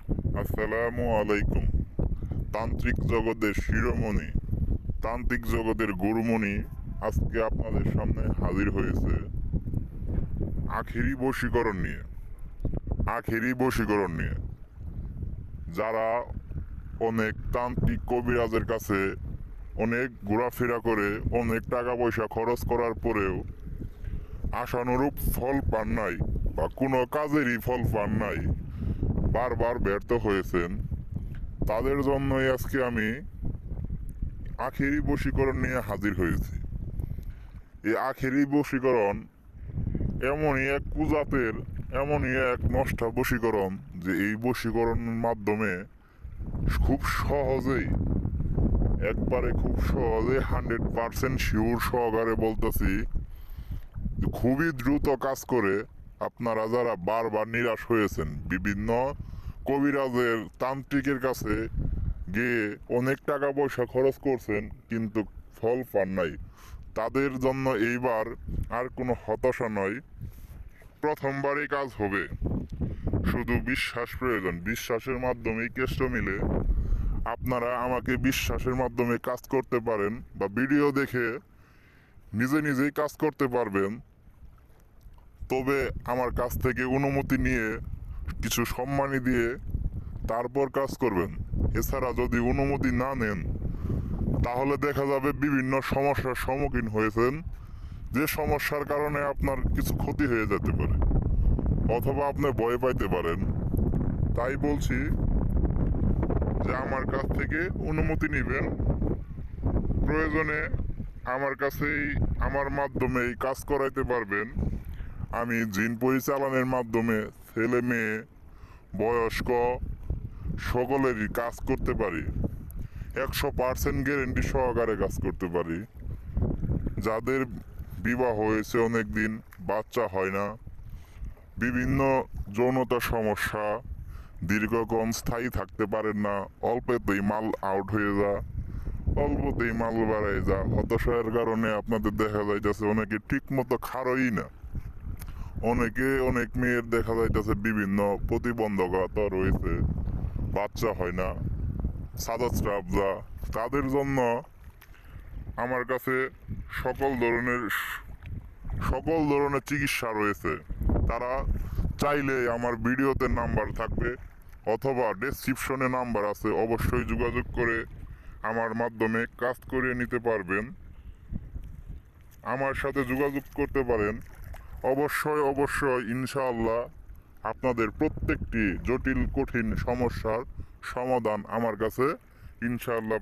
আসসালামু আলাইকুম। তান্ত্রিক জগতের শিরোমণি, তান্ত্রিক জগতের গুরুমণি আজকে আপনাদের সামনে হাজির হয়েছে আখেরি বশীকরণ নিয়ে। আখেরি বশীকরণ নিয়ে যারা অনেক তান্ত্রিক কবিরাজের কাছে অনেক ঘোরাফেরা করে অনেক টাকা পয়সা খরচ করার পরেও আশানুরূপ ফল পান নাই বা কোনো কাজেরই ফল পান নাই, বারবার ব্যর্থ হয়েছেন, তাদের জন্যই আজকে আমি আখেরি বশীকরণ নিয়ে হাজির হয়েছি। এই আখেরি বশীকরণ এমনই এক কুজাতের, এমনই এক নষ্টা বশীকরণ যে এই বশীকরণের মাধ্যমে খুব সহজেই, একবারে খুব সহজে 100% শিওর সহকারে বলতেছি, খুবই দ্রুত কাজ করে। আপনারা যারা বারবার নিরাশ হয়েছেন, বিভিন্ন কবিরাজের তান্ত্রিকের কাছে গিয়ে অনেক টাকা পয়সা খরচ করছেন কিন্তু ফল পান নাই, তাদের জন্য এইবার আর কোনো হতাশা নয়, প্রথমবারই কাজ হবে। শুধু বিশ্বাস প্রয়োজন, বিশ্বাসের মাধ্যমেই কেষ্ট মিলে। আপনারা আমাকে বিশ্বাসের মাধ্যমে কাজ করতে পারেন বা ভিডিও দেখে নিজে নিজেই কাজ করতে পারবেন, তবে আমার কাছ থেকে অনুমতি নিয়ে কিছু সম্মানী দিয়ে তারপর কাজ করবেন। এছাড়া যদি অনুমতি না নেন তাহলে দেখা যাবে বিভিন্ন সমস্যার সম্মুখীন হয়েছেন, যে সমস্যার কারণে আপনার কিছু ক্ষতি হয়ে যেতে পারে অথবা আপনি ভয় পাইতে পারেন। তাই বলছি যে আমার কাছ থেকে অনুমতি নেবেন, প্রয়োজনে আমার কাছেই, আমার মাধ্যমেই কাজ করাইতে পারবেন। আমি জিন পরিচালনের মাধ্যমে ছেলে মেয়ে বয়স্ক সকলেরই কাজ করতে পারি, 100% গ্যারেন্টি সহকারে কাজ করতে পারি। যাদের বিবাহ হয়েছে অনেক দিন, বাচ্চা হয় না, বিভিন্ন যৌনতা সমস্যা, দীর্ঘক্ষণ স্থায়ী থাকতে পারেন না, অল্পতেই মাল আউট হয়ে যা, অল্পতেই মাল বাড়ায় যা, হতাশার কারণে আপনাদের দেখা যাইতেছে অনেকে ঠিক মতো খারোই না, অনেক মেয়ের দেখা যাইতেছে বিভিন্ন প্রতিবন্ধকতা রয়েছে, বাচ্চা হয় না, সাদাস্রাব যা, তাদের জন্য আমার কাছে সকল ধরনের সকল ধরনের চিকিৎসা রয়েছে। তারা চাইলে আমার ভিডিওতে নাম্বার থাকবে অথবা ডেসক্রিপশনে নাম্বার আছে, অবশ্যই যোগাযোগ করে আমার মাধ্যমে কাজ করে নিতে পারবেন। আমার সাথে যোগাযোগ করতে পারেন। অবশ্যই ইনশাআল্লাহ আপনাদের প্রত্যেকটি জটিল কঠিন সমস্যার সমাধান আমার কাছে ইনশাআল্লাহ